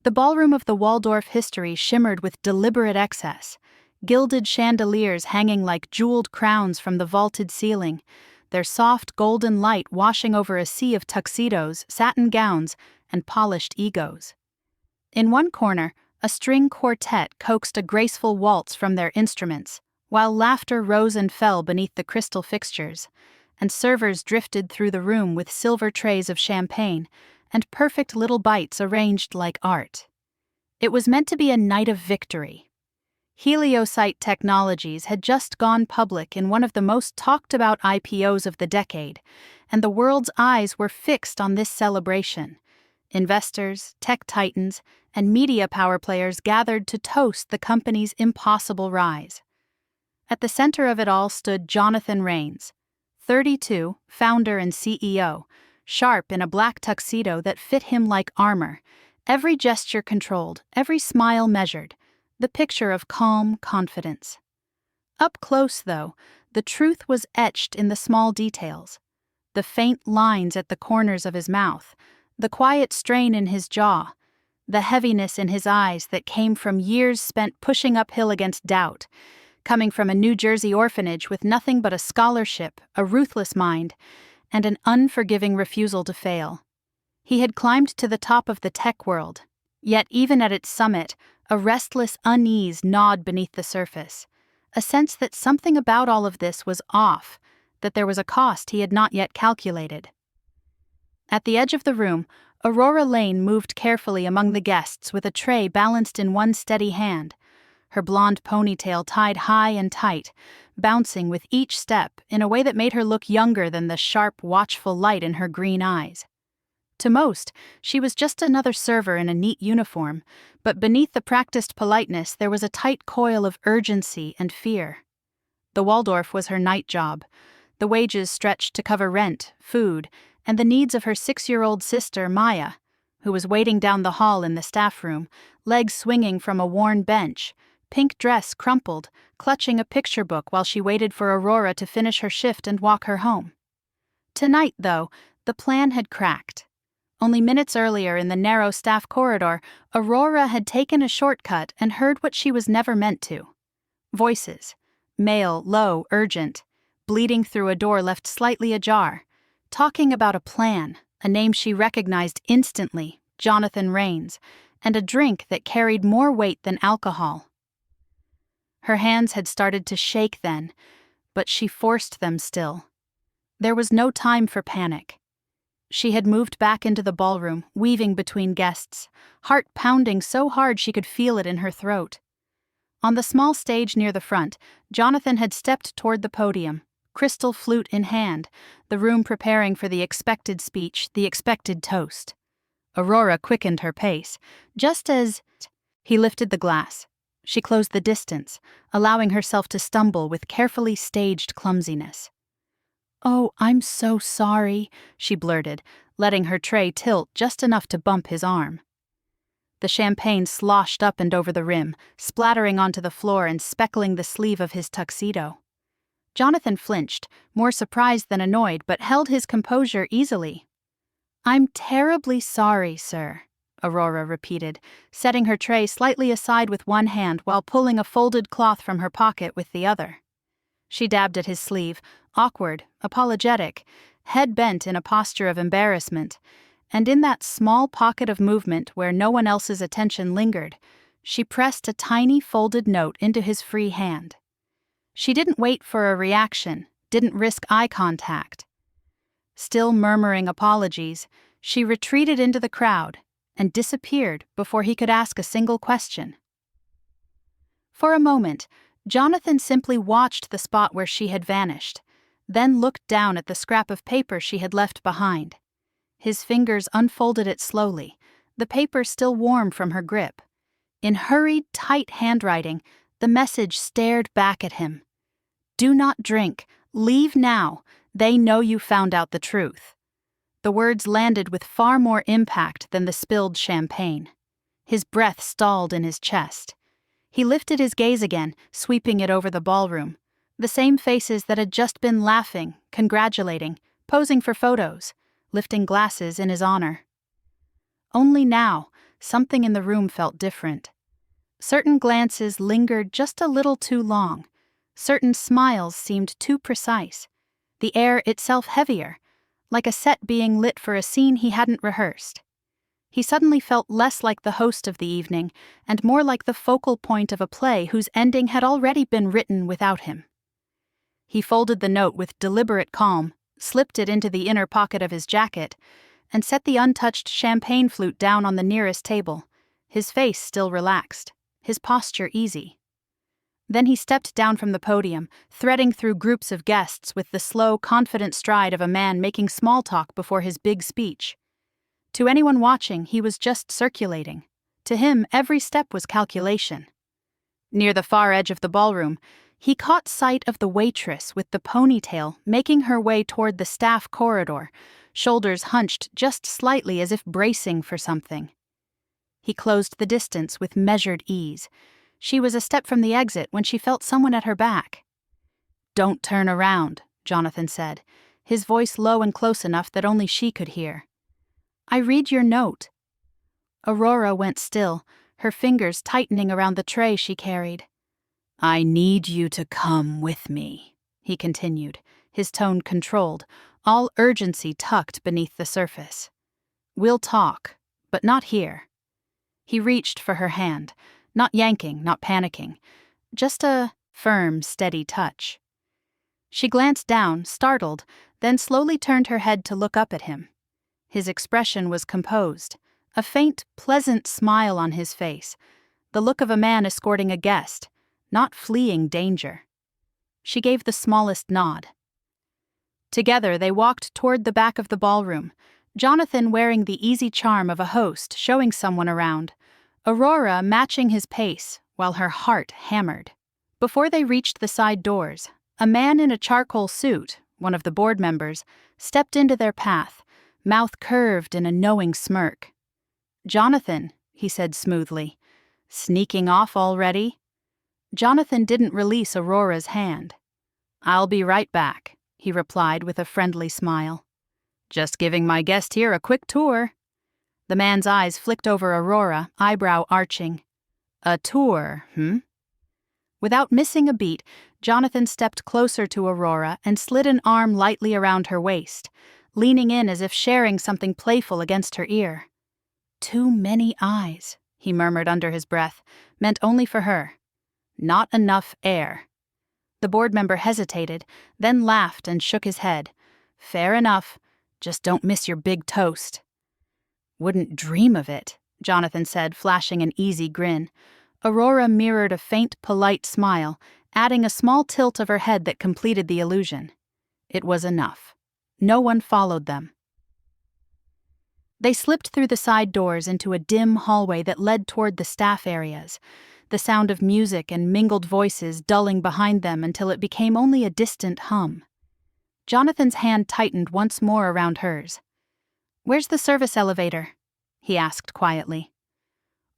The ballroom of the Waldorf history shimmered with deliberate excess, gilded chandeliers hanging like jeweled crowns from the vaulted ceiling, their soft golden light washing over a sea of tuxedos, satin gowns, and polished egos. In one corner, a string quartet coaxed a graceful waltz from their instruments, while laughter rose and fell beneath the crystal fixtures, and servers drifted through the room with silver trays of champagne and perfect little bites arranged like art. It was meant to be a night of victory. Heliosite Technologies had just gone public in one of the most talked-about IPOs of the decade, and the world's eyes were fixed on this celebration. Investors, tech titans, and media power players gathered to toast the company's impossible rise. At the center of it all stood Jonathan Rains, 32, founder and CEO, sharp in a black tuxedo that fit him like armor, every gesture controlled, every smile measured, the picture of calm confidence. Up close, though, the truth was etched in the small details. The faint lines at the corners of his mouth, the quiet strain in his jaw, the heaviness in his eyes that came from years spent pushing uphill against doubt, coming from a New Jersey orphanage with nothing but a scholarship, a ruthless mind, and an unforgiving refusal to fail. He had climbed to the top of the tech world, yet even at its summit, a restless unease gnawed beneath the surface, a sense that something about all of this was off, that there was a cost he had not yet calculated. At the edge of the room, Aurora Lane moved carefully among the guests with a tray balanced in one steady hand, her blonde ponytail tied high and tight, bouncing with each step in a way that made her look younger than the sharp, watchful light in her green eyes. To most, she was just another server in a neat uniform, but beneath the practiced politeness there was a tight coil of urgency and fear. The Waldorf was her night job. The wages stretched to cover rent, food, and the needs of her 6-year-old sister, Maya, who was waiting down the hall in the staff room, legs swinging from a worn bench, pink dress crumpled, clutching a picture book while she waited for Aurora to finish her shift and walk her home. Tonight, though, the plan had cracked. Only minutes earlier in the narrow staff corridor, Aurora had taken a shortcut and heard what she was never meant to. Voices, male, low, urgent, bleeding through a door left slightly ajar, talking about a plan, a name she recognized instantly, Jonathan Rains, and a drink that carried more weight than alcohol. Her hands had started to shake then, but she forced them still. There was no time for panic. She had moved back into the ballroom, weaving between guests, heart pounding so hard she could feel it in her throat. On the small stage near the front, Jonathan had stepped toward the podium, crystal flute in hand, the room preparing for the expected speech, the expected toast. Aurora quickened her pace, just as he lifted the glass. She closed the distance, allowing herself to stumble with carefully staged clumsiness. "Oh, I'm so sorry," she blurted, letting her tray tilt just enough to bump his arm. The champagne sloshed up and over the rim, splattering onto the floor and speckling the sleeve of his tuxedo. Jonathan flinched, more surprised than annoyed, but held his composure easily. "I'm terribly sorry, sir," Aurora repeated, setting her tray slightly aside with one hand while pulling a folded cloth from her pocket with the other. She dabbed at his sleeve, awkward, apologetic, head bent in a posture of embarrassment, and in that small pocket of movement where no one else's attention lingered, she pressed a tiny folded note into his free hand. She didn't wait for a reaction, didn't risk eye contact. Still murmuring apologies, she retreated into the crowd and disappeared before he could ask a single question. For a moment, Jonathan simply watched the spot where she had vanished, then looked down at the scrap of paper she had left behind. His fingers unfolded it slowly, the paper still warm from her grip. In hurried, tight handwriting, the message stared back at him. "Do not drink. Leave now. They know you found out the truth." The words landed with far more impact than the spilled champagne. His breath stalled in his chest. He lifted his gaze again, sweeping it over the ballroom. The same faces that had just been laughing, congratulating, posing for photos, lifting glasses in his honor. Only now, something in the room felt different. Certain glances lingered just a little too long. Certain smiles seemed too precise. The air itself heavier, like a set being lit for a scene he hadn't rehearsed. He suddenly felt less like the host of the evening and more like the focal point of a play whose ending had already been written without him. He folded the note with deliberate calm, slipped it into the inner pocket of his jacket, and set the untouched champagne flute down on the nearest table, his face still relaxed, his posture easy. Then he stepped down from the podium, threading through groups of guests with the slow, confident stride of a man making small talk before his big speech. To anyone watching, he was just circulating. To him, every step was calculation. Near the far edge of the ballroom, he caught sight of the waitress with the ponytail making her way toward the staff corridor, shoulders hunched just slightly as if bracing for something. He closed the distance with measured ease. She was a step from the exit when she felt someone at her back. "Don't turn around," Jonathan said, his voice low and close enough that only she could hear. "I read your note." Aurora went still, her fingers tightening around the tray she carried. "I need you to come with me," he continued, his tone controlled, all urgency tucked beneath the surface. "We'll talk, but not here." He reached for her hand, not yanking, not panicking, just a firm, steady touch. She glanced down, startled, then slowly turned her head to look up at him. His expression was composed, a faint, pleasant smile on his face, the look of a man escorting a guest, not fleeing danger. She gave the smallest nod. Together they walked toward the back of the ballroom, Jonathan wearing the easy charm of a host showing someone around, Aurora matching his pace while her heart hammered. Before they reached the side doors, a man in a charcoal suit, one of the board members, stepped into their path, mouth curved in a knowing smirk. "Jonathan," he said smoothly, "sneaking off already?" Jonathan didn't release Aurora's hand. "I'll be right back," he replied with a friendly smile. "Just giving my guest here a quick tour." The man's eyes flicked over Aurora, eyebrow arching. "A tour, Without missing a beat, Jonathan stepped closer to Aurora and slid an arm lightly around her waist, leaning in as if sharing something playful against her ear. "Too many eyes," he murmured under his breath, meant only for her. "Not enough air." The board member hesitated, then laughed and shook his head. "Fair enough. Just don't miss your big toast." "Wouldn't dream of it," Jonathan said, flashing an easy grin. Aurora mirrored a faint, polite smile, adding a small tilt of her head that completed the illusion. It was enough. No one followed them. They slipped through the side doors into a dim hallway that led toward the staff areas, the sound of music and mingled voices dulling behind them until it became only a distant hum. Jonathan's hand tightened once more around hers. "Where's the service elevator?" he asked quietly.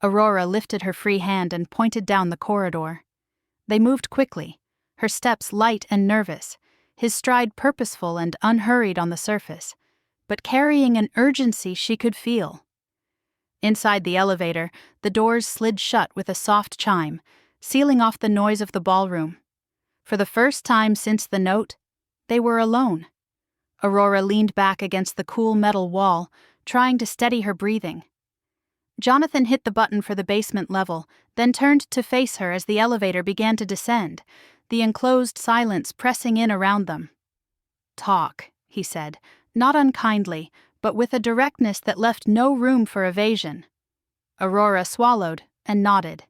Aurora lifted her free hand and pointed down the corridor. They moved quickly, her steps light and nervous, his stride purposeful and unhurried on the surface, but carrying an urgency she could feel. Inside the elevator, the doors slid shut with a soft chime, sealing off the noise of the ballroom. For the first time since the note, they were alone. Aurora leaned back against the cool metal wall, trying to steady her breathing. Jonathan hit the button for the basement level, then turned to face her as the elevator began to descend, the enclosed silence pressing in around them. "Talk," he said, not unkindly, but with a directness that left no room for evasion. Aurora swallowed and nodded.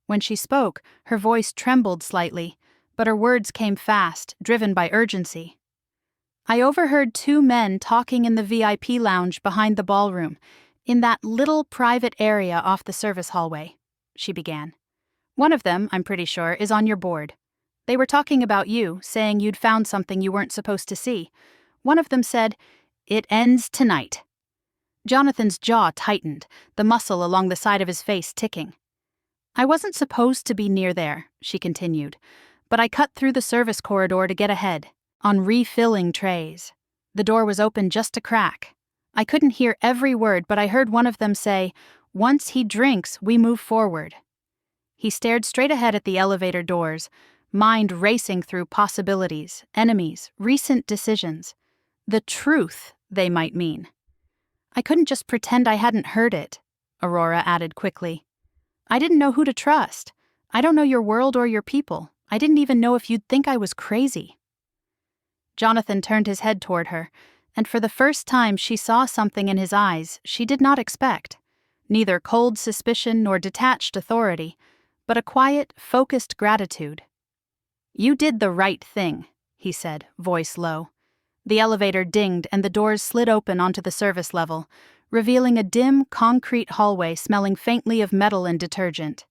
When she spoke, her voice trembled slightly, but her words came fast, driven by urgency. "I overheard two men talking in the VIP lounge behind the ballroom, in that little private area off the service hallway," she began. "One of them, I'm pretty sure, is on your board. They were talking about you, saying you'd found something you weren't supposed to see. One of them said, 'It ends tonight.'" Jonathan's jaw tightened, the muscle along the side of his face ticking. "I wasn't supposed to be near there," she continued, "but I cut through the service corridor to get ahead, on refilling trays. The door was open just a crack. I couldn't hear every word, but I heard one of them say, Once he drinks, we move forward. He stared straight ahead at the elevator doors, mind racing through possibilities, enemies, recent decisions. The truth, they might mean. I couldn't just pretend I hadn't heard it, Aurora added quickly. I didn't know who to trust. I don't know your world or your people. I didn't even know if you'd think I was crazy. Jonathan turned his head toward her, and for the first time she saw something in his eyes she did not expect. Neither cold suspicion nor detached authority, but a quiet, focused gratitude. You did the right thing, he said, voice low. The elevator dinged and the doors slid open onto the service level, revealing a dim, concrete hallway smelling faintly of metal and detergent.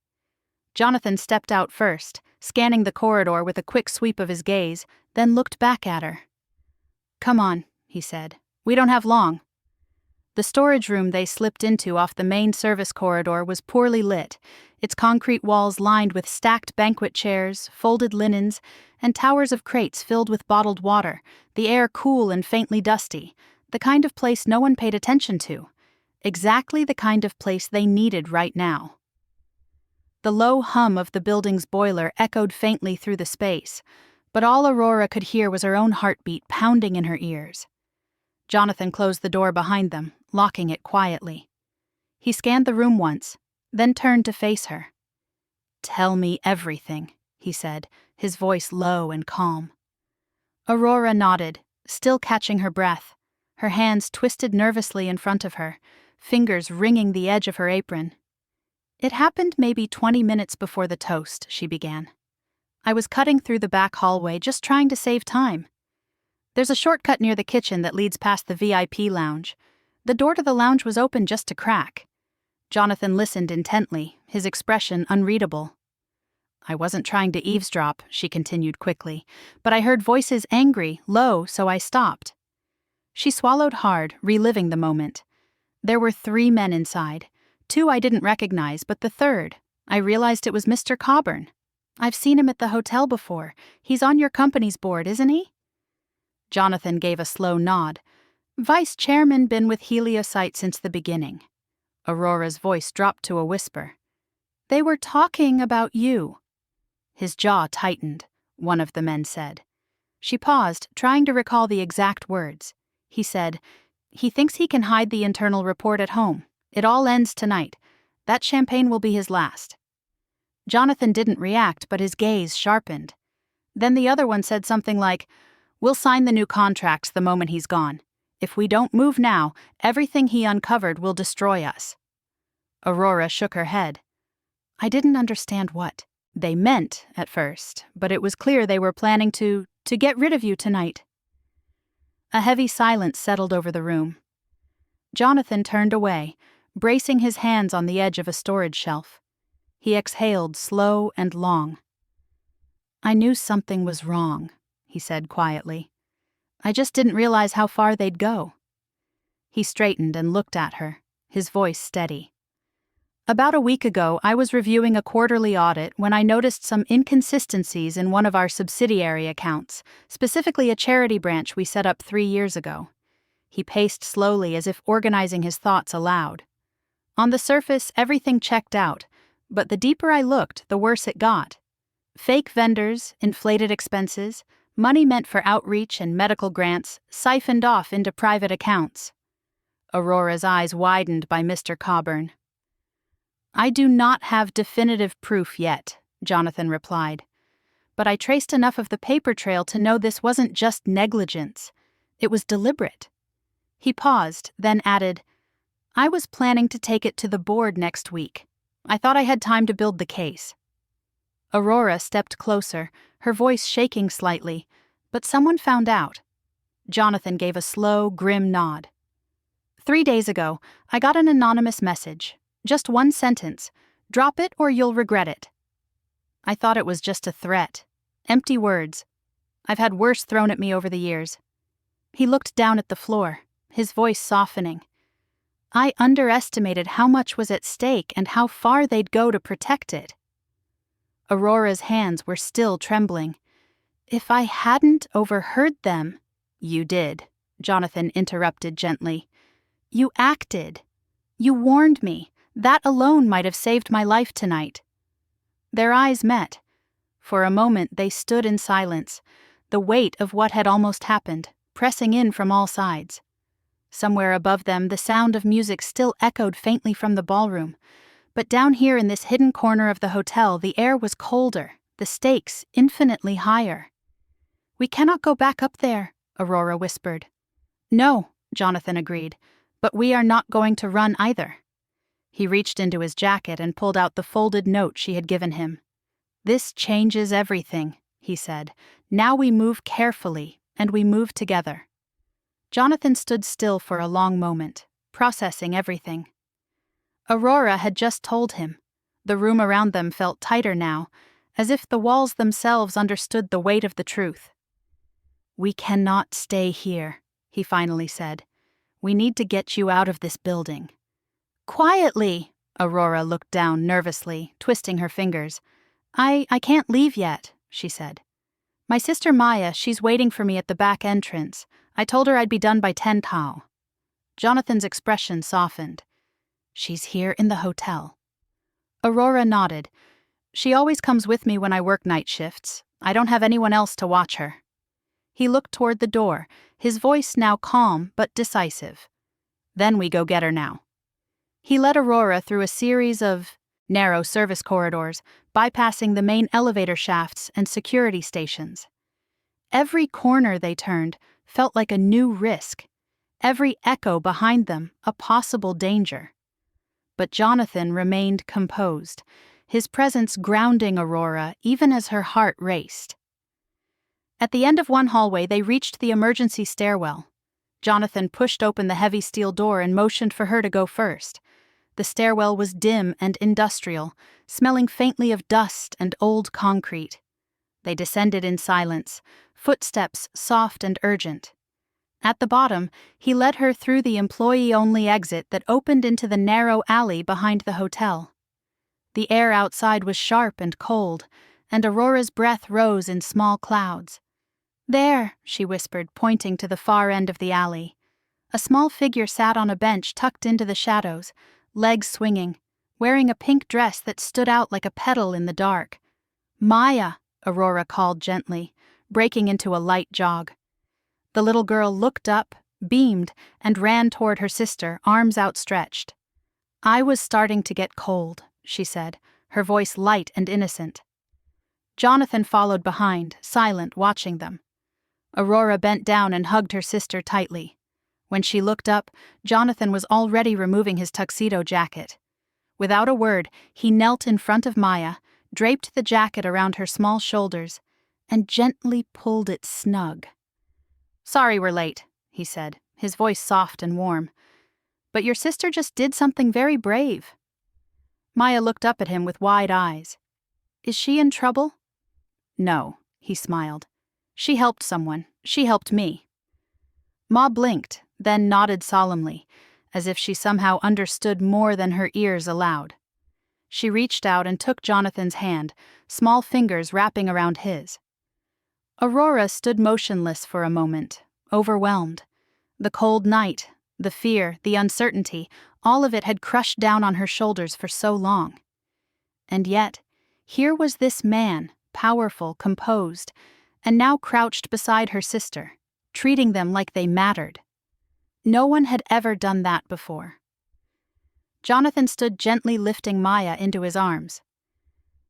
Jonathan stepped out first, scanning the corridor with a quick sweep of his gaze, then looked back at her. Come on, he said. We don't have long. The storage room they slipped into off the main service corridor was poorly lit, its concrete walls lined with stacked banquet chairs, folded linens, and towers of crates filled with bottled water, the air cool and faintly dusty, the kind of place no one paid attention to. Exactly the kind of place they needed right now. The low hum of the building's boiler echoed faintly through the space, but all Aurora could hear was her own heartbeat pounding in her ears. Jonathan closed the door behind them, locking it quietly. He scanned the room once, then turned to face her. Tell me everything, he said, his voice low and calm. Aurora nodded, still catching her breath, her hands twisted nervously in front of her, fingers wringing the edge of her apron. It happened maybe 20 minutes before the toast, she began. I was cutting through the back hallway, just trying to save time. There's a shortcut near the kitchen that leads past the VIP lounge. The door to the lounge was open just a crack. Jonathan listened intently, his expression unreadable. I wasn't trying to eavesdrop, she continued quickly, but I heard voices angry, low, so I stopped. She swallowed hard, reliving the moment. There were 3 men inside. 2 I didn't recognize, but the third, I realized it was Mr. Coburn. I've seen him at the hotel before. He's on your company's board, isn't he? Jonathan gave a slow nod. Vice chairman been with Heliosite since the beginning. Aurora's voice dropped to a whisper. They were talking about you. His jaw tightened, one of the men said. She paused, trying to recall the exact words. He said, he thinks he can hide the internal report at home. It all ends tonight. That champagne will be his last. Jonathan didn't react, but his gaze sharpened. Then the other one said something like, we'll sign the new contracts the moment he's gone. If we don't move now, everything he uncovered will destroy us. Aurora shook her head. I didn't understand what they meant at first, but it was clear they were planning to get rid of you tonight. A heavy silence settled over the room. Jonathan turned away, bracing his hands on the edge of a storage shelf. He exhaled slow and long. I knew something was wrong, he said quietly. I just didn't realize how far they'd go. He straightened and looked at her, his voice steady. About a week ago, I was reviewing a quarterly audit when I noticed some inconsistencies in one of our subsidiary accounts, specifically a charity branch we set up 3 years ago. He paced slowly as if organizing his thoughts aloud. On the surface, everything checked out, but the deeper I looked, the worse it got. Fake vendors, inflated expenses, money meant for outreach and medical grants siphoned off into private accounts. Aurora's eyes widened by Mr. Coburn. I do not have definitive proof yet, Jonathan replied. But I traced enough of the paper trail to know this wasn't just negligence. It was deliberate. He paused, then added, I was planning to take it to the board next week. I thought I had time to build the case. Aurora stepped closer, her voice shaking slightly, but someone found out. Jonathan gave a slow, grim nod. 3 days ago, I got an anonymous message. Just one sentence. Drop it or you'll regret it. I thought it was just a threat. Empty words. I've had worse thrown at me over the years. He looked down at the floor, his voice softening. I underestimated how much was at stake and how far they'd go to protect it. Aurora's hands were still trembling. If I hadn't overheard them— You did, Jonathan interrupted gently. You acted. You warned me. That alone might have saved my life tonight." Their eyes met. For a moment they stood in silence, the weight of what had almost happened, pressing in from all sides. Somewhere above them the sound of music still echoed faintly from the ballroom, but down here in this hidden corner of the hotel the air was colder, the stakes infinitely higher. "We cannot go back up there," Aurora whispered. "No," Jonathan agreed, "but we are not going to run either." He reached into his jacket and pulled out the folded note she had given him. "This changes everything," he said. "Now we move carefully, and we move together." Jonathan stood still for a long moment, processing everything. Aurora had just told him. The room around them felt tighter now, as if the walls themselves understood the weight of the truth. "We cannot stay here," he finally said. "We need to get you out of this building." "Quietly!" Aurora looked down nervously, twisting her fingers. I can't leave yet," she said. "My sister Maya, she's waiting for me at the back entrance. I told her I'd be done by 10 Tau." Jonathan's expression softened. "She's here in the hotel." Aurora nodded. "She always comes with me when I work night shifts. I don't have anyone else to watch her." He looked toward the door, his voice now calm but decisive. "Then we go get her now." He led Aurora through a series of narrow service corridors, bypassing the main elevator shafts and security stations. Every corner they turned felt like a new risk, every echo behind them a possible danger. But Jonathan remained composed, his presence grounding Aurora even as her heart raced. At the end of one hallway, they reached the emergency stairwell. Jonathan pushed open the heavy steel door and motioned for her to go first. The stairwell was dim and industrial, smelling faintly of dust and old concrete. They descended in silence, footsteps soft and urgent. At the bottom, he led her through the employee-only exit that opened into the narrow alley behind the hotel. The air outside was sharp and cold, and Aurora's breath rose in small clouds. "There," she whispered, pointing to the far end of the alley. A small figure sat on a bench tucked into the shadows, legs swinging, wearing a pink dress that stood out like a petal in the dark. "Maya," Aurora called gently, breaking into a light jog. The little girl looked up, beamed, and ran toward her sister, arms outstretched. "I was starting to get cold," she said, her voice light and innocent. Jonathan followed behind, silent, watching them. Aurora bent down and hugged her sister tightly. When she looked up, Jonathan was already removing his tuxedo jacket. Without a word, he knelt in front of Maya, draped the jacket around her small shoulders, and gently pulled it snug. "Sorry we're late," he said, his voice soft and warm. "But your sister just did something very brave." Maya looked up at him with wide eyes. "Is she in trouble?" "No," he smiled. "She helped someone. She helped me." Ma blinked, then nodded solemnly, as if she somehow understood more than her ears allowed. She reached out and took Jonathan's hand, small fingers wrapping around his. Aurora stood motionless for a moment, overwhelmed. The cold night, the fear, the uncertainty, all of it had crushed down on her shoulders for so long. And yet, here was this man, powerful, composed, and now crouched beside her sister, treating them like they mattered. No one had ever done that before. Jonathan stood gently lifting Maya into his arms.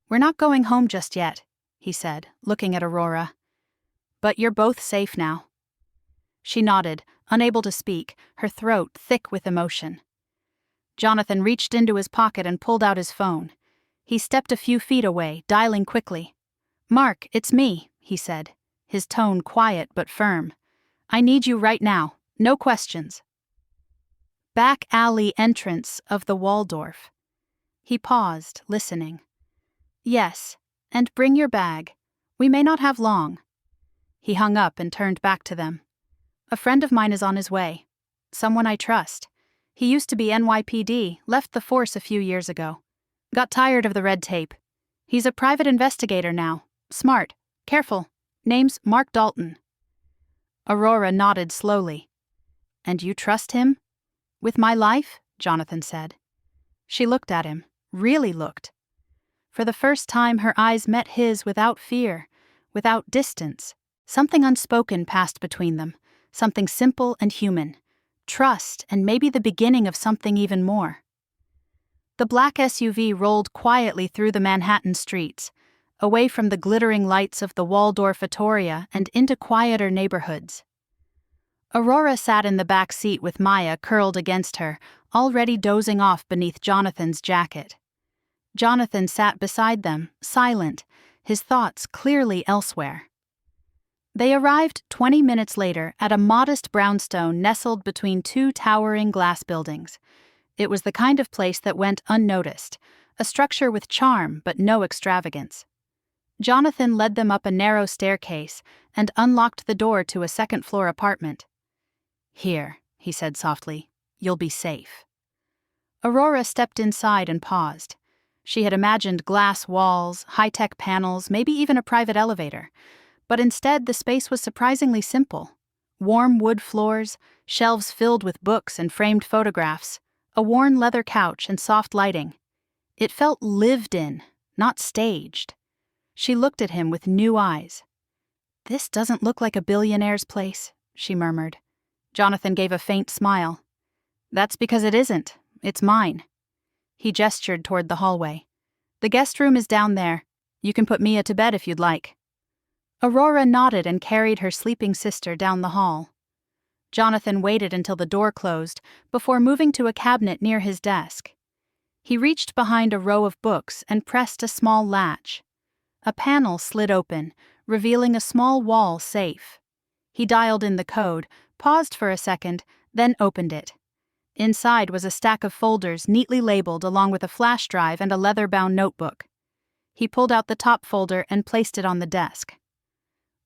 "We're not going home just yet," he said, looking at Aurora. "But you're both safe now." She nodded, unable to speak, her throat thick with emotion. Jonathan reached into his pocket and pulled out his phone. He stepped a few feet away, dialing quickly. "Mark, it's me," he said, his tone quiet but firm. "I need you right now. No questions." Back alley entrance of the Waldorf. He paused, listening. "Yes, and bring your bag. We may not have long." He hung up and turned back to them. "A friend of mine is on his way. Someone I trust. He used to be NYPD, left the force a few years ago. Got tired of the red tape. He's a private investigator now. Smart. Careful. Name's Mark Dalton." Aurora nodded slowly. "And you trust him?" "With my life?" Jonathan said. She looked at him, really looked. For the first time, her eyes met his without fear, without distance. Something unspoken passed between them, something simple and human. Trust, and maybe the beginning of something even more. The black SUV rolled quietly through the Manhattan streets, away from the glittering lights of the Waldorf Astoria and into quieter neighborhoods. Aurora sat in the back seat with Maya curled against her, already dozing off beneath Jonathan's jacket. Jonathan sat beside them, silent, his thoughts clearly elsewhere. They arrived 20 minutes later at a modest brownstone nestled between two towering glass buildings. It was the kind of place that went unnoticed, a structure with charm but no extravagance. Jonathan led them up a narrow staircase and unlocked the door to a second-floor apartment. "Here," he said softly, "you'll be safe." Aurora stepped inside and paused. She had imagined glass walls, high-tech panels, maybe even a private elevator. But instead, the space was surprisingly simple. Warm wood floors, shelves filled with books and framed photographs, a worn leather couch and soft lighting. It felt lived in, not staged. She looked at him with new eyes. "This doesn't look like a billionaire's place," she murmured. Jonathan gave a faint smile. "That's because it isn't. It's mine." He gestured toward the hallway. "The guest room is down there. You can put Mia to bed if you'd like." Aurora nodded and carried her sleeping sister down the hall. Jonathan waited until the door closed before moving to a cabinet near his desk. He reached behind a row of books and pressed a small latch. A panel slid open, revealing a small wall safe. He dialed in the code, paused for a second, then opened it. Inside was a stack of folders neatly labeled along with a flash drive and a leather-bound notebook. He pulled out the top folder and placed it on the desk.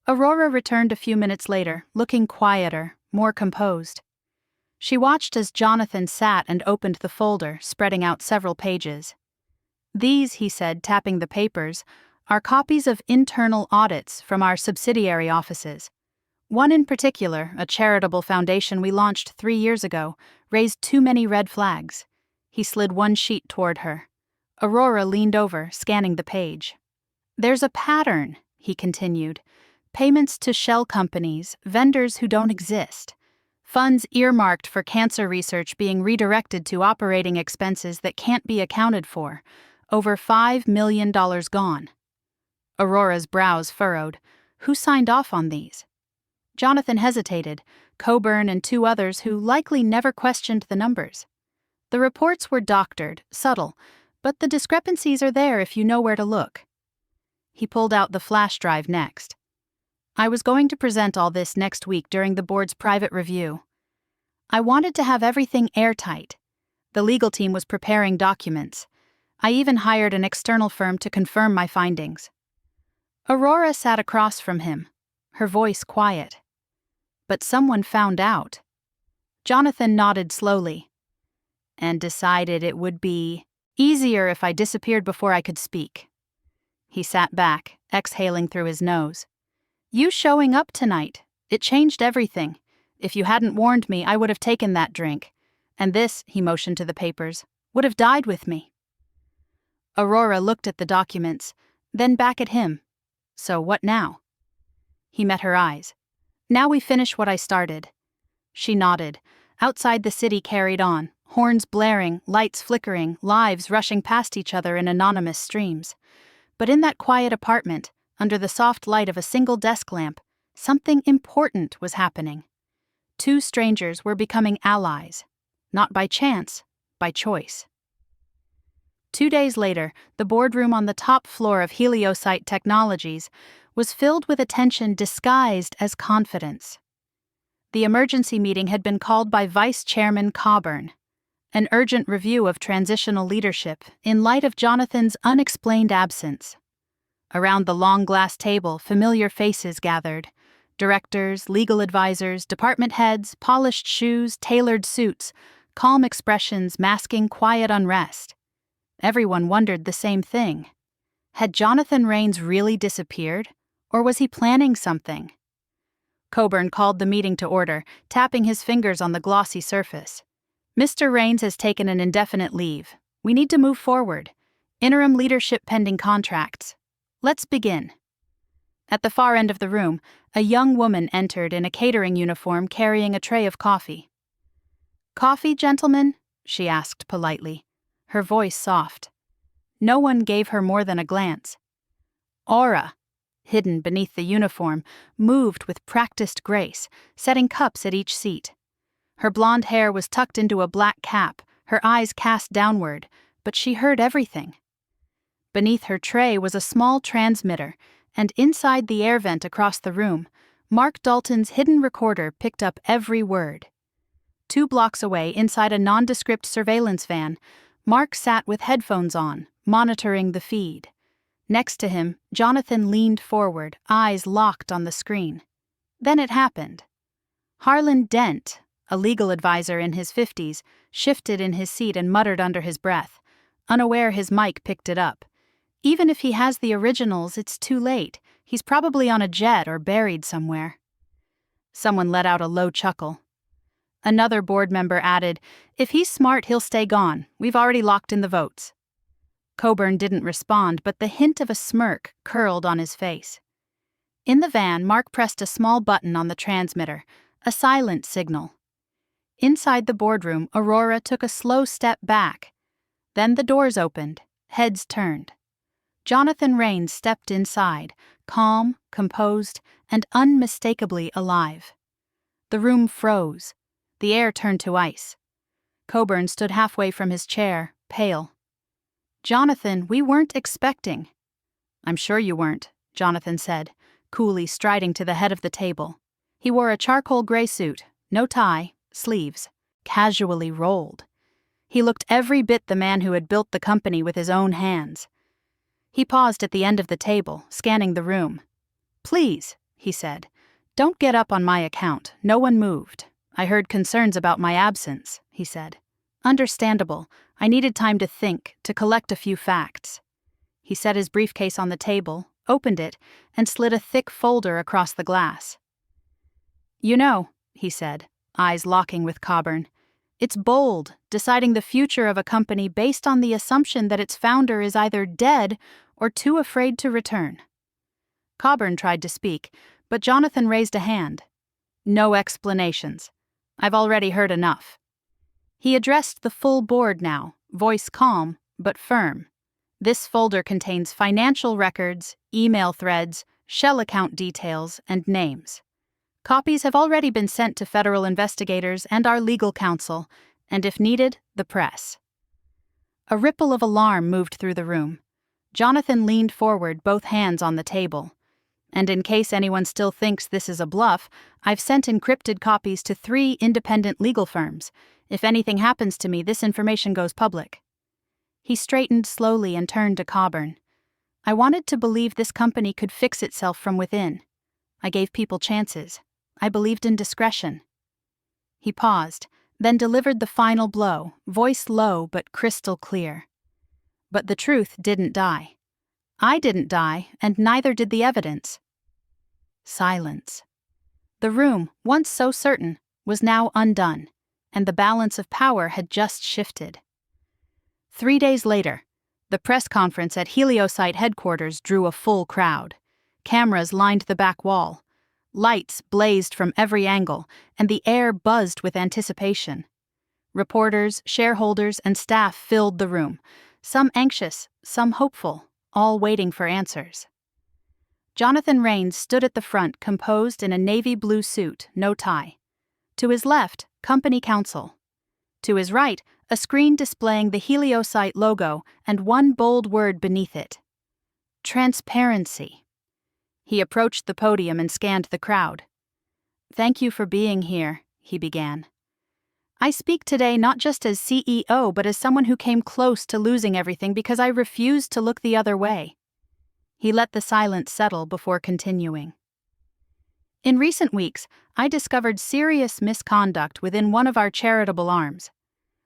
Aurora returned a few minutes later, looking quieter, more composed. She watched as Jonathan sat and opened the folder, spreading out several pages. "These," he said, tapping the papers, "are copies of internal audits from our subsidiary offices. One in particular, a charitable foundation we launched 3 years ago, raised too many red flags." He slid one sheet toward her. Aurora leaned over, scanning the page. "There's a pattern," he continued. "Payments to shell companies, vendors who don't exist. Funds earmarked for cancer research being redirected to operating expenses that can't be accounted for. Over $5 million gone." Aurora's brows furrowed. Who signed off on these? Jonathan hesitated, Coburn and 2 others who likely never questioned the numbers. The reports were doctored, subtle, but the discrepancies are there if you know where to look. He pulled out the flash drive next. "I was going to present all this next week during the board's private review. I wanted to have everything airtight. The legal team was preparing documents. I even hired an external firm to confirm my findings." Aurora sat across from him, her voice quiet. "But someone found out." Jonathan nodded slowly. "And decided it would be easier if I disappeared before I could speak." He sat back, exhaling through his nose. "You showing up tonight, it changed everything. If you hadn't warned me, I would have taken that drink. And this," he motioned to the papers, "would have died with me." Aurora looked at the documents, then back at him. "So what now?" He met her eyes. "Now we finish what I started." She nodded. Outside the city carried on, horns blaring, lights flickering, lives rushing past each other in anonymous streams. But in that quiet apartment, under the soft light of a single desk lamp, something important was happening. 2 strangers were becoming allies. Not by chance, by choice. 2 days later, the boardroom on the top floor of Heliosite Technologies was filled with attention disguised as confidence. The emergency meeting had been called by Vice Chairman Coburn. An urgent review of transitional leadership in light of Jonathan's unexplained absence. Around the long glass table, familiar faces gathered. Directors, legal advisors, department heads, polished shoes, tailored suits, calm expressions masking quiet unrest. Everyone wondered the same thing. Had Jonathan Raines really disappeared, or was he planning something? Coburn called the meeting to order, tapping his fingers on the glossy surface. "Mr. Raines has taken an indefinite leave. We need to move forward. Interim leadership pending contracts. Let's begin. At the far end of the room, a young woman entered in a catering uniform carrying a tray of coffee. "Coffee, gentlemen?" she asked politely, her voice soft. No one gave her more than a glance. Aurora, hidden beneath the uniform, moved with practiced grace, setting cups at each seat. Her blonde hair was tucked into a black cap, her eyes cast downward, but she heard everything. Beneath her tray was a small transmitter, and inside the air vent across the room, Mark Dalton's hidden recorder picked up every word. 2 blocks away, inside a nondescript surveillance van, Mark sat with headphones on, monitoring the feed. Next to him, Jonathan leaned forward, eyes locked on the screen. Then it happened. Harlan Dent, a legal advisor in his 50s, shifted in his seat and muttered under his breath, unaware his mic picked it up. Even if he has the originals, it's too late. He's probably on a jet or buried somewhere. Someone let out a low chuckle. Another board member added, "If he's smart, he'll stay gone. We've already locked in the votes." Coburn didn't respond, but the hint of a smirk curled on his face. In the van, Mark pressed a small button on the transmitter, a silent signal. Inside the boardroom, Aurora took a slow step back. Then the doors opened, heads turned. Jonathan Raines stepped inside, calm, composed, and unmistakably alive. The room froze. The air turned to ice. Coburn stood halfway from his chair, pale. "Jonathan, we weren't expecting." "I'm sure you weren't," Jonathan said, coolly striding to the head of the table. He wore a charcoal gray suit, no tie, sleeves, casually rolled. He looked every bit the man who had built the company with his own hands. He paused at the end of the table, scanning the room. "Please," he said, "don't get up on my account. No one moved. I heard concerns about my absence," he said. "Understandable. I needed time to think, to collect a few facts." He set his briefcase on the table, opened it, and slid a thick folder across the glass. "You know," he said, eyes locking with Coburn, "it's bold, deciding the future of a company based on the assumption that its founder is either dead or too afraid to return." Coburn tried to speak, but Jonathan raised a hand. "No explanations. I've already heard enough." He addressed the full board now, voice calm but firm. "This folder contains financial records, email threads, shell account details, and names. Copies have already been sent to federal investigators and our legal counsel, and if needed, the press." A ripple of alarm moved through the room. Jonathan leaned forward, both hands on the table. "And in case anyone still thinks this is a bluff, I've sent encrypted copies to 3 independent legal firms. If anything happens to me, this information goes public." He straightened slowly and turned to Coburn. "I wanted to believe this company could fix itself from within. I gave people chances. I believed in discretion." He paused, then delivered the final blow, voice low but crystal clear. "But the truth didn't die. I didn't die, and neither did the evidence." Silence. The room, once so certain, was now undone, and the balance of power had just shifted. 3 days later, the press conference at Heliosite headquarters drew a full crowd. Cameras lined the back wall. Lights blazed from every angle, and the air buzzed with anticipation. Reporters, shareholders, and staff filled the room, some anxious, some hopeful, all waiting for answers. Jonathan Raines stood at the front, composed in a navy blue suit, no tie. To his left, company counsel. To his right, a screen displaying the Heliosite logo and one bold word beneath it: transparency. He approached the podium and scanned the crowd. "Thank you for being here," he began. "I speak today not just as CEO, but as someone who came close to losing everything because I refused to look the other way." He let the silence settle before continuing. "In recent weeks, I discovered serious misconduct within one of our charitable arms.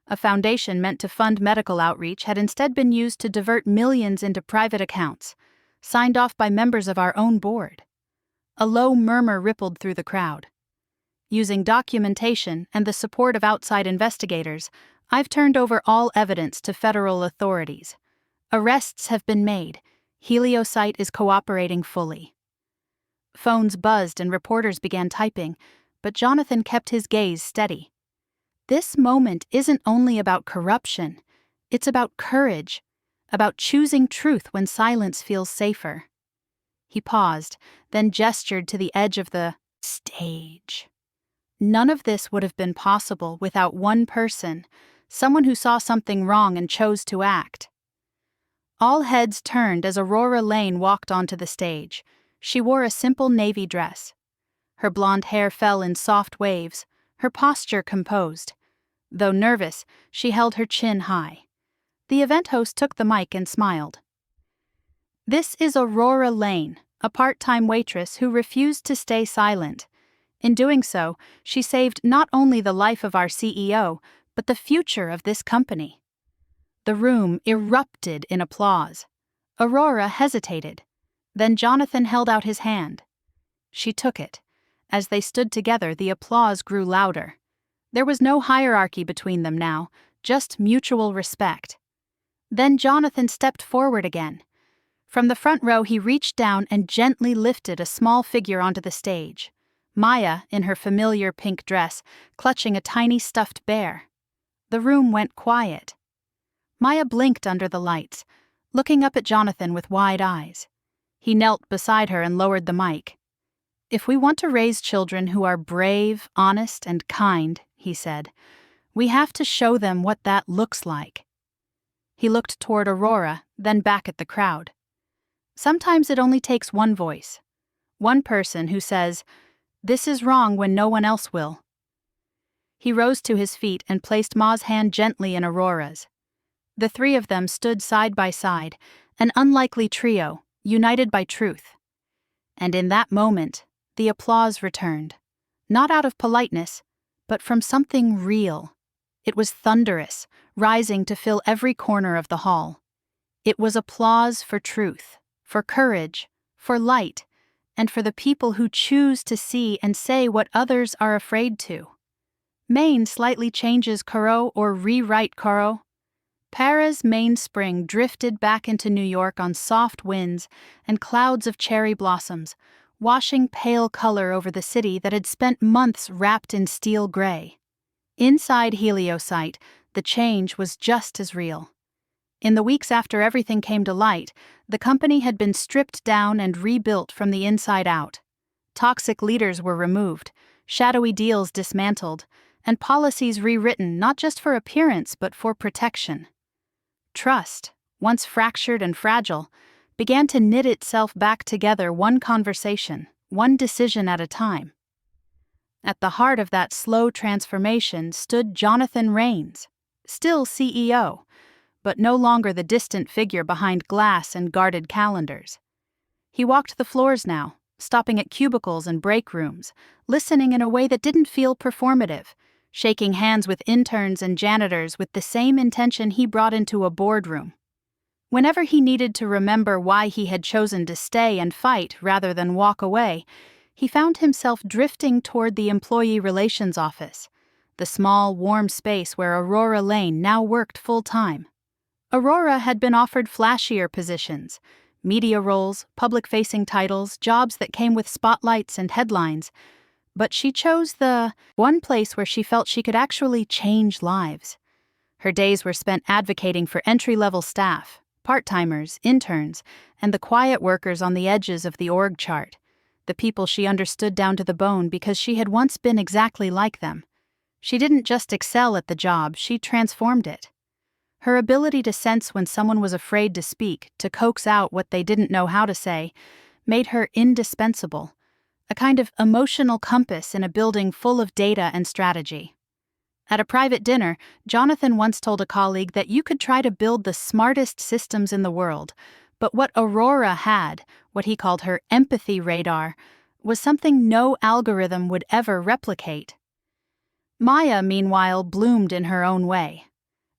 A foundation meant to fund medical outreach had instead been used to divert millions into private accounts, signed off by members of our own board." A low murmur rippled through the crowd. Using documentation and the support of outside investigators, I've turned over all evidence to federal authorities. Arrests have been made. Heliosite is cooperating fully. Phones buzzed and reporters began typing, but Jonathan kept his gaze steady. This moment isn't only about corruption, it's about courage, about choosing truth when silence feels safer. He paused, then gestured to the edge of the stage. None of this would have been possible without one person, someone who saw something wrong and chose to act. All heads turned as Aurora Lane walked onto the stage. She wore a simple navy dress. Her blonde hair fell in soft waves, her posture composed. Though nervous, she held her chin high. The event host took the mic and smiled. "This is Aurora Lane, a part-time waitress who refused to stay silent. In doing so, she saved not only the life of our CEO, but the future of this company." The room erupted in applause. Aurora hesitated. Then Jonathan held out his hand. She took it. As they stood together, the applause grew louder. There was no hierarchy between them now, just mutual respect. Then Jonathan stepped forward again. From the front row, he reached down and gently lifted a small figure onto the stage. Maya, in her familiar pink dress, clutching a tiny stuffed bear. The room went quiet. Maya blinked under the lights, looking up at Jonathan with wide eyes. He knelt beside her and lowered the mic. "If we want to raise children who are brave, honest, and kind," he said, "we have to show them what that looks like." He looked toward Aurora, then back at the crowd. Sometimes it only takes one voice, one person who says, "This is wrong," when no one else will. He rose to his feet and placed Ma's hand gently in Aurora's. The three of them stood side by side, an unlikely trio, united by truth. And in that moment, the applause returned, not out of politeness, but from something real. It was thunderous, rising to fill every corner of the hall. It was applause for truth, for courage, for light, and for the people who choose to see and say what others are afraid to. Maine slightly changes Coro or rewrite Coro. Paris mainspring drifted back into New York on soft winds and clouds of cherry blossoms, washing pale color over the city that had spent months wrapped in steel gray. Inside Heliosite, the change was just as real. In the weeks after everything came to light, the company had been stripped down and rebuilt from the inside out. Toxic leaders were removed, shadowy deals dismantled, and policies rewritten not just for appearance but for protection. Trust, once fractured and fragile, began to knit itself back together, one conversation, one decision at a time. At the heart of that slow transformation stood Jonathan Rains, still CEO, but no longer the distant figure behind glass and guarded calendars. He walked the floors now, stopping at cubicles and break rooms, listening in a way that didn't feel performative, shaking hands with interns and janitors with the same intention he brought into a boardroom. Whenever he needed to remember why he had chosen to stay and fight rather than walk away, he found himself drifting toward the employee relations office, the small, warm space where Aurora Lane now worked full-time. Aurora had been offered flashier positions, media roles, public-facing titles, jobs that came with spotlights and headlines, but she chose the one place where she felt she could actually change lives. Her days were spent advocating for entry-level staff, part-timers, interns, and the quiet workers on the edges of the org chart, the people she understood down to the bone because she had once been exactly like them. She didn't just excel at the job, she transformed it. Her ability to sense when someone was afraid to speak, to coax out what they didn't know how to say, made her indispensable, a kind of emotional compass in a building full of data and strategy. At a private dinner, Jonathan once told a colleague that you could try to build the smartest systems in the world, but what Aurora had, what he called her empathy radar, was something no algorithm would ever replicate. Maya, meanwhile, bloomed in her own way.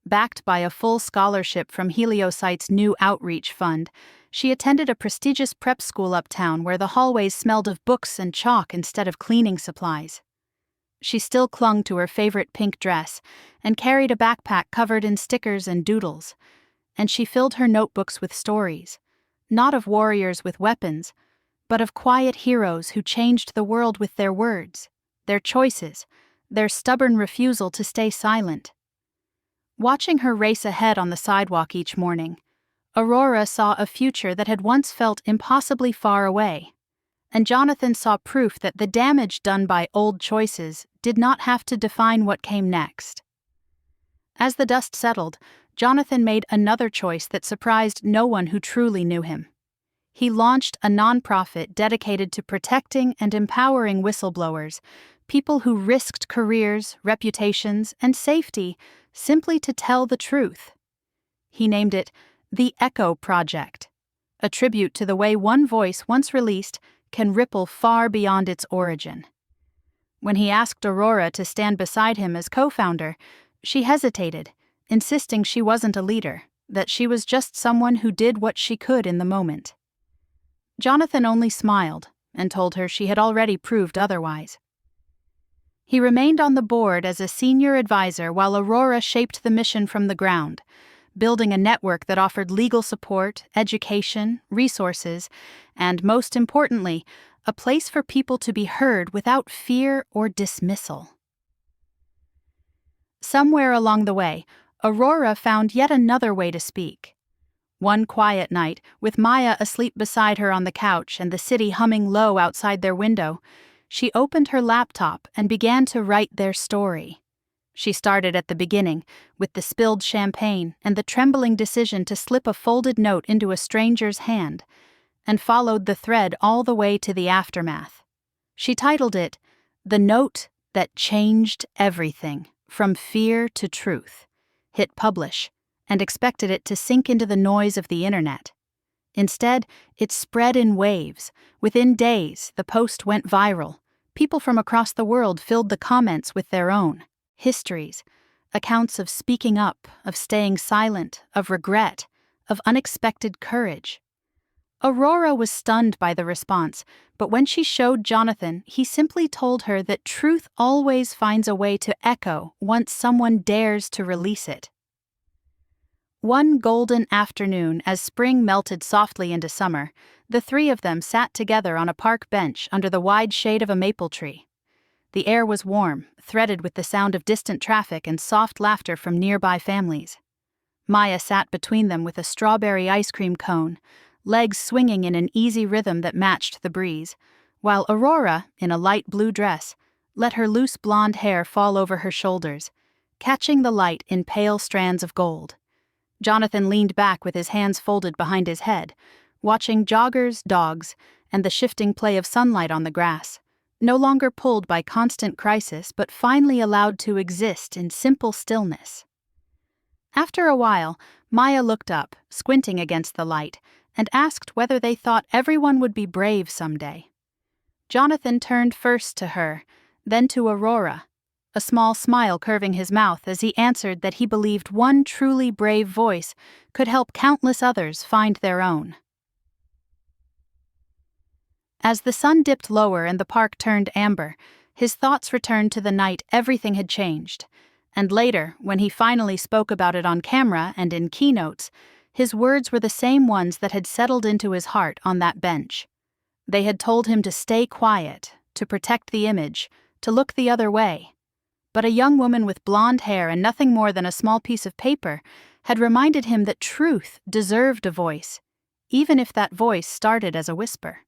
Backed by a full scholarship from Heliosite's new outreach fund, she attended a prestigious prep school uptown where the hallways smelled of books and chalk instead of cleaning supplies. She still clung to her favorite pink dress and carried a backpack covered in stickers and doodles. And she filled her notebooks with stories, not of warriors with weapons, but of quiet heroes who changed the world with their words, their choices, their stubborn refusal to stay silent. Watching her race ahead on the sidewalk each morning, Aurora saw a future that had once felt impossibly far away, and Jonathan saw proof that the damage done by old choices did not have to define what came next. As the dust settled, Jonathan made another choice that surprised no one who truly knew him. He launched a nonprofit dedicated to protecting and empowering whistleblowers, people who risked careers, reputations, and safety simply to tell the truth. He named it the Echo Project, a tribute to the way one voice once released can ripple far beyond its origin. When he asked Aurora to stand beside him as co-founder, she hesitated, insisting she wasn't a leader, that she was just someone who did what she could in the moment. Jonathan only smiled and told her she had already proved otherwise. He remained on the board as a senior advisor while Aurora shaped the mission from the ground, building a network that offered legal support, education, resources, and, most importantly, a place for people to be heard without fear or dismissal. Somewhere along the way, Aurora found yet another way to speak. One quiet night, with Maya asleep beside her on the couch and the city humming low outside their window, she opened her laptop and began to write their story. She started at the beginning, with the spilled champagne and the trembling decision to slip a folded note into a stranger's hand, and followed the thread all the way to the aftermath. She titled it, "The Note That Changed Everything, From Fear to Truth," hit publish, and expected it to sink into the noise of the internet. Instead, it spread in waves. Within days, the post went viral. People from across the world filled the comments with their own histories, accounts of speaking up, of staying silent, of regret, of unexpected courage. Aurora was stunned by the response, but when she showed Jonathan, he simply told her that truth always finds a way to echo once someone dares to release it. One golden afternoon, as spring melted softly into summer, the three of them sat together on a park bench under the wide shade of a maple tree. The air was warm, threaded with the sound of distant traffic and soft laughter from nearby families. Maya sat between them with a strawberry ice cream cone, legs swinging in an easy rhythm that matched the breeze, while Aurora, in a light blue dress, let her loose blonde hair fall over her shoulders, catching the light in pale strands of gold. Jonathan leaned back with his hands folded behind his head, watching joggers, dogs, and the shifting play of sunlight on the grass, no longer pulled by constant crisis but finally allowed to exist in simple stillness. After a while, Maya looked up, squinting against the light, and asked whether they thought everyone would be brave someday. Jonathan turned first to her, then to Aurora, a small smile curving his mouth as he answered that he believed one truly brave voice could help countless others find their own. As the sun dipped lower and the park turned amber, his thoughts returned to the night everything had changed, and later, when he finally spoke about it on camera and in keynotes, his words were the same ones that had settled into his heart on that bench. They had told him to stay quiet, to protect the image, to look the other way. But a young woman with blonde hair and nothing more than a small piece of paper had reminded him that truth deserved a voice, even if that voice started as a whisper.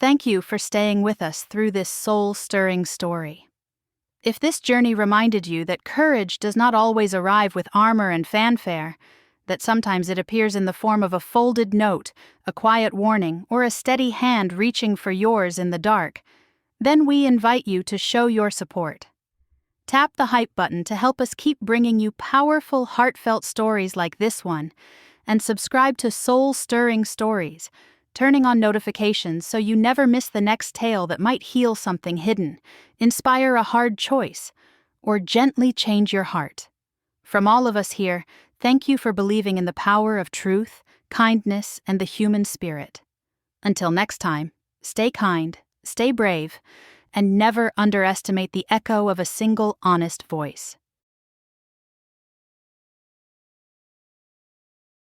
Thank you for staying with us through this soul-stirring story. If this journey reminded you that courage does not always arrive with armor and fanfare, that sometimes it appears in the form of a folded note, a quiet warning, or a steady hand reaching for yours in the dark, then we invite you to show your support. Tap the hype button to help us keep bringing you powerful, heartfelt stories like this one, and subscribe to Soul-Stirring Stories, turning on notifications so you never miss the next tale that might heal something hidden, inspire a hard choice, or gently change your heart. From all of us here, thank you for believing in the power of truth, kindness, and the human spirit. Until next time, stay kind, stay brave, and never underestimate the echo of a single honest voice.